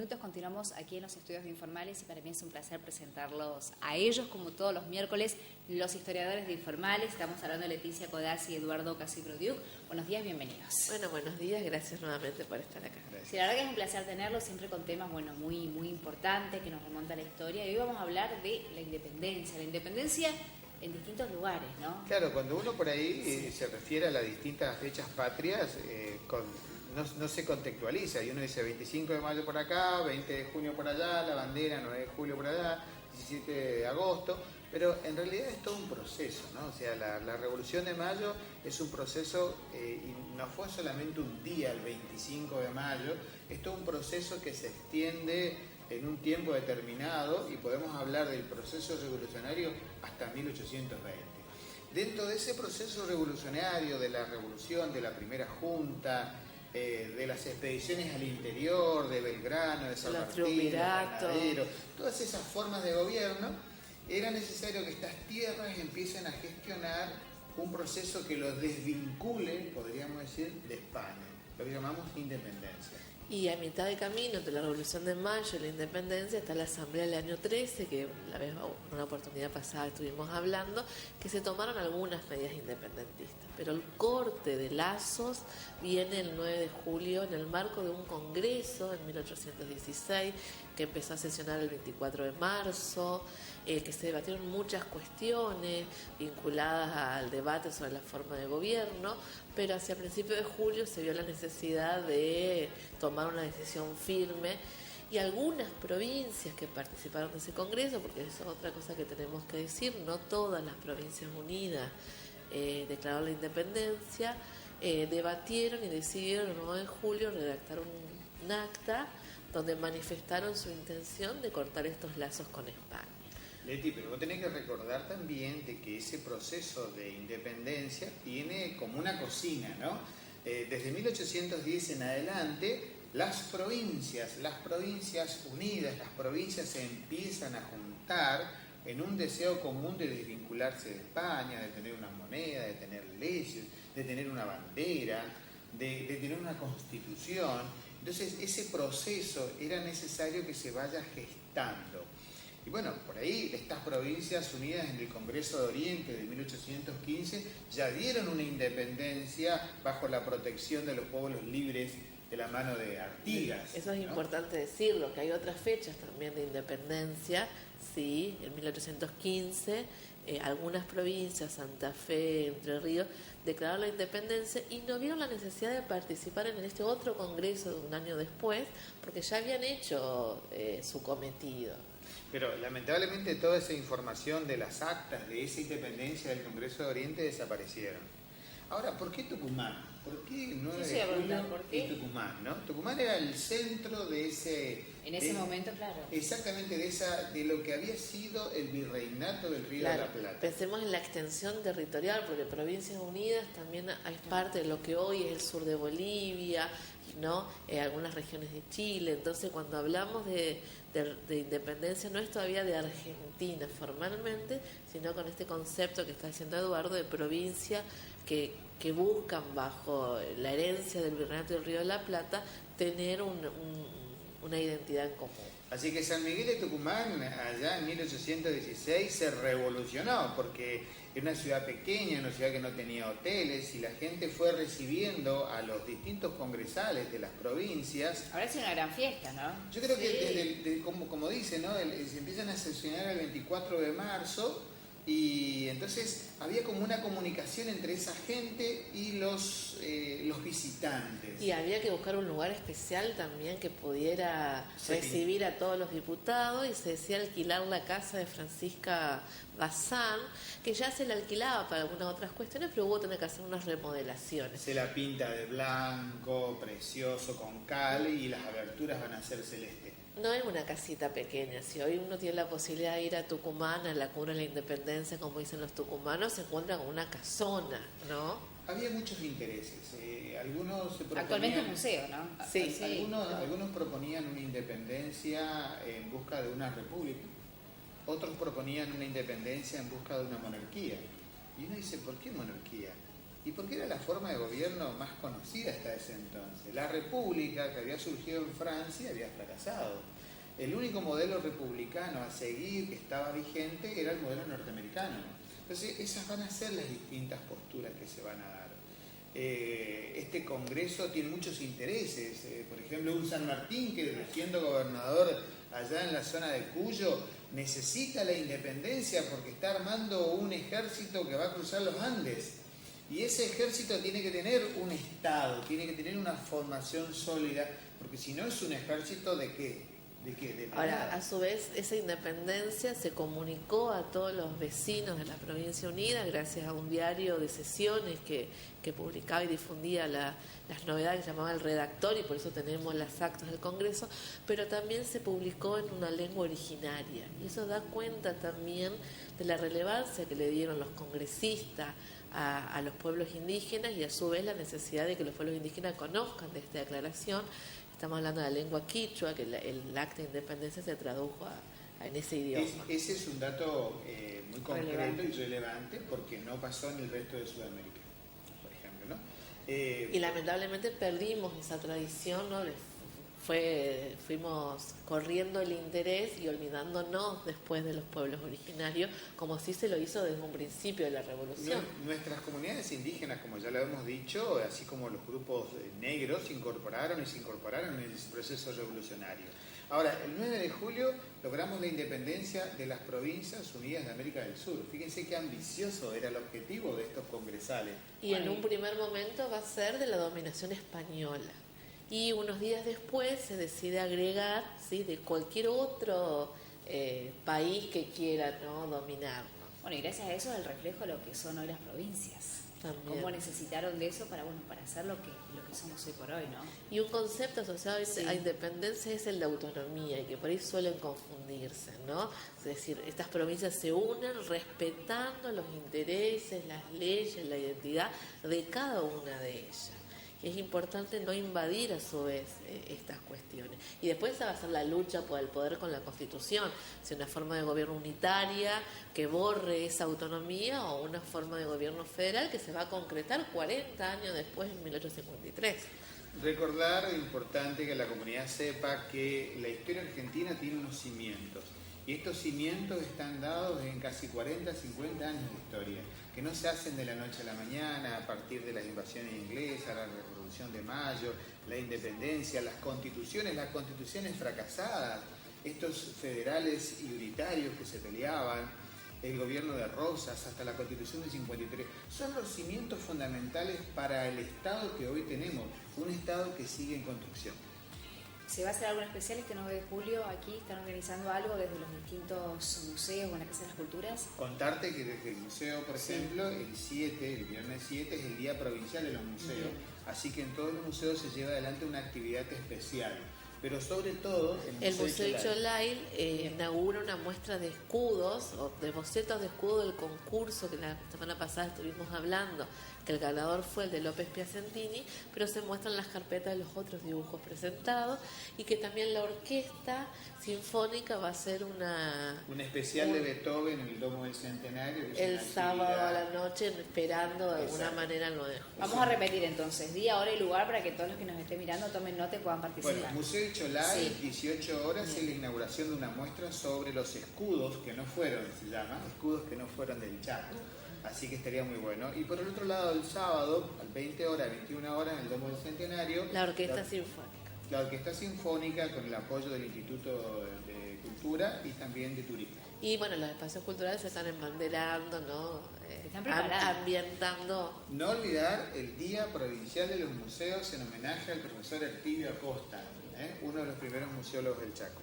minutos continuamos aquí en los estudios de Informales y para mí es un placer presentarlos a ellos, como todos los miércoles, los historiadores de Informales. Estamos hablando de Leticia Codazzi y Eduardo Casillo-Diuk. Buenos días, bienvenidos. Bueno, buenos días, gracias nuevamente por estar acá. Sí, la verdad que es un placer tenerlos, siempre con temas muy importantes que nos remontan a la historia. Y hoy vamos a hablar de la independencia en distintos lugares, ¿no? Claro, cuando uno por ahí se refiere a las distintas fechas patrias, no se contextualiza, y uno dice 25 de mayo por acá, 20 de junio por allá, la bandera 9 de julio por allá, 17 de agosto, pero en realidad es todo un proceso, ¿no? O sea, la Revolución de Mayo es un proceso, y no fue solamente un día el 25 de mayo, es todo un proceso que se extiende en un tiempo determinado y podemos hablar del proceso revolucionario hasta 1820. Dentro de ese proceso revolucionario, de la revolución, de la primera junta, de las expediciones al interior, de Belgrano, de San Martín, de Granadero, todas esas formas de gobierno, era necesario que estas tierras empiecen a gestionar un proceso que los desvincule, podríamos decir, de España, lo que llamamos independencia. Y a mitad de camino entre la Revolución de Mayo y la Independencia está la Asamblea del año 13, que en una oportunidad pasada estuvimos hablando, que se tomaron algunas medidas independentistas. Pero el corte de lazos viene el 9 de julio en el marco de un congreso en 1816, que empezó a sesionar el 24 de marzo, que se debatieron muchas cuestiones vinculadas al debate sobre la forma de gobierno, pero hacia principios de julio se vio la necesidad de tomar una decisión firme y algunas provincias que participaron de ese congreso, porque eso es otra cosa que tenemos que decir, no todas las provincias unidas declararon la independencia, debatieron y decidieron el 9 de julio redactar un acta donde manifestaron su intención de cortar estos lazos con España. Leti, pero vos tenés que recordar también de que ese proceso de independencia tiene como una cocina, ¿no? Desde 1810 en adelante, las provincias unidas, las provincias se empiezan a juntar en un deseo común de desvincularse de España, de tener una moneda, de tener leyes, de tener una bandera, de tener una constitución. Entonces, ese proceso era necesario que se vaya gestando. Y bueno, por ahí estas provincias unidas en el Congreso de Oriente de 1815 ya dieron una independencia bajo la protección de los pueblos libres de la mano de Artigas. Eso es, ¿no?, importante decirlo, que hay otras fechas también de independencia, sí, en 1815 algunas provincias, Santa Fe, Entre Ríos, declararon la independencia y no vieron la necesidad de participar en este otro congreso de un año después, porque ya habían hecho su cometido. Pero lamentablemente toda esa información de las actas de esa independencia del Congreso de Oriente desaparecieron. Ahora, ¿por qué Tucumán? ¿Por qué 9 de julio y Tucumán, ¿no? Tucumán era el centro de ese... En ese momento, claro. Exactamente, de lo que había sido el virreinato del Río de la Plata. Pensemos en la extensión territorial, porque Provincias Unidas también hay parte de lo que hoy es el sur de Bolivia, ¿no? Algunas regiones de Chile. Entonces, cuando hablamos de independencia, no es todavía de Argentina formalmente, sino con este concepto que está diciendo Eduardo de provincia que buscan, bajo la herencia del virreinato del Río de la Plata, tener una identidad en común. Así que San Miguel de Tucumán, allá en 1816, se revolucionó, porque era una ciudad pequeña, una ciudad que no tenía hoteles, y la gente fue recibiendo a los distintos congresales de las provincias. Ahora es una gran fiesta, ¿no? Yo creo que, como dice, ¿no? Se empiezan a sesionar el 24 de marzo, y entonces había como una comunicación entre esa gente y los visitantes. Y había que buscar un lugar especial también que pudiera recibir a todos los diputados, y se decía alquilar la casa de Francisca Bazán, que ya se la alquilaba para algunas otras cuestiones, pero hubo que tener que hacer unas remodelaciones. Se la pinta de blanco, precioso, con cal, y las aberturas van a ser celeste. No es una casita pequeña. Si hoy uno tiene la posibilidad de ir a Tucumán, a la cuna de la independencia, como dicen los tucumanos, se encuentra con una casona, ¿no? Había muchos intereses. Algunos se proponían, actualmente es museo, ¿no? Sí. Algunos proponían una independencia en busca de una república. Otros proponían una independencia en busca de una monarquía. Y uno dice, ¿por qué monarquía? y porque era la forma de gobierno más conocida hasta ese entonces. La república que había surgido en Francia había fracasado. El único modelo republicano a seguir que estaba vigente era el modelo norteamericano. Entonces esas van a ser las distintas posturas que se van a dar. Este Congreso tiene muchos intereses. Por ejemplo, un San Martín que siendo gobernador allá en la zona de Cuyo necesita la independencia porque está armando un ejército que va a cruzar los Andes. Y ese ejército tiene que tener un Estado, tiene que tener una formación sólida, porque si no es un ejército ¿de qué? ¿De qué? De Ahora, a su vez, esa independencia se comunicó a todos los vecinos de la Provincia Unida gracias a un diario de sesiones que publicaba y difundía las novedades que llamaba El Redactor, y por eso tenemos las actas del Congreso, pero también se publicó en una lengua originaria. Y eso da cuenta también de la relevancia que le dieron los congresistas a los pueblos indígenas, y a su vez la necesidad de que los pueblos indígenas conozcan de esta declaración. Estamos hablando de la lengua quichua, que el acta de independencia se tradujo en ese idioma. Ese es un dato muy concreto y relevante porque no pasó en el resto de Sudamérica, por ejemplo, ¿no? Y lamentablemente perdimos esa tradición, ¿no? Fuimos corriendo el interés y olvidándonos después de los pueblos originarios, como sí se lo hizo desde un principio de la revolución. Nuestras comunidades indígenas, como ya lo hemos dicho, así como los grupos negros, se incorporaron en el proceso revolucionario. Ahora, el 9 de julio logramos la independencia de las Provincias Unidas de América del Sur. Fíjense qué ambicioso era el objetivo de estos congresales. Y en un primer momento va a ser de la dominación española. Y unos días después se decide agregar, ¿sí?, de cualquier otro país que quiera, ¿no?, dominarnos. Bueno, y gracias a eso es el reflejo de lo que son hoy las provincias. También. Cómo necesitaron de eso para hacer lo que somos hoy por hoy, ¿no? Y un concepto asociado a independencia es el de autonomía, y que por ahí suelen confundirse, ¿no? Es decir, estas provincias se unen respetando los intereses, las leyes, la identidad de cada una de ellas. Es importante no invadir a su vez estas cuestiones. Y después esa va a ser la lucha por el poder con la Constitución, si una forma de gobierno unitaria que borre esa autonomía, o una forma de gobierno federal que se va a concretar 40 años después, en 1853. Recordar, importante que la comunidad sepa que la historia argentina tiene unos cimientos. Y estos cimientos están dados en casi 40, 50 años de historia, que no se hacen de la noche a la mañana a partir de las invasiones inglesas, la Revolución de Mayo, la independencia, las constituciones fracasadas, estos federales y unitarios que se peleaban, el gobierno de Rosas, hasta la Constitución del 53. Son los cimientos fundamentales para el Estado que hoy tenemos, un Estado que sigue en construcción. ¿Se va a hacer algo especial este 9 de julio? Aquí están organizando algo desde los distintos museos o en la Casa de las Culturas. Contarte que desde el museo, por ejemplo, el viernes 7 es el Día Provincial de los Museos. Así que en todos los museos se lleva adelante una actividad especial. Pero sobre todo el Museo Icholay inaugura una muestra de escudos, o de bocetos de escudo del concurso que la semana pasada estuvimos hablando, que el ganador fue el de López Piacentini, pero se muestran las carpetas de los otros dibujos presentados, y que también la orquesta sinfónica va a hacer un especial de Beethoven en el Domo del Centenario. El sábado a la noche, esperando de alguna manera el 9 de julio. Vamos a repetir entonces, día, hora y lugar para que todos los que nos estén mirando tomen nota y puedan participar. Bueno, Museo Icholay, 18 horas, es la inauguración de una muestra sobre los escudos que no fueron, se llama, escudos que no fueron del Chaco. Así que estaría muy bueno. Y por el otro lado, el sábado, a 20 horas, 21 horas, en el Domo del Centenario, la Orquesta Sinfónica. La Orquesta Sinfónica, con el apoyo del Instituto de Cultura y también de Turismo. Y bueno, los espacios culturales se están embanderando, ¿no? Están ambientando. No olvidar el Día Provincial de los Museos en homenaje al profesor Elpidio Acosta, uno de los primeros museólogos del Chaco.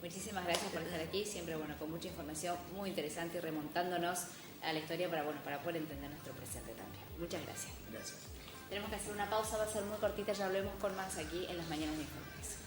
Muchísimas gracias por estar aquí, siempre con mucha información muy interesante y remontándonos a la historia para poder entender nuestro presente también. Muchas gracias. Gracias. Tenemos que hacer una pausa, va a ser muy cortita, ya hablemos con más aquí en las Mañanas de Informes.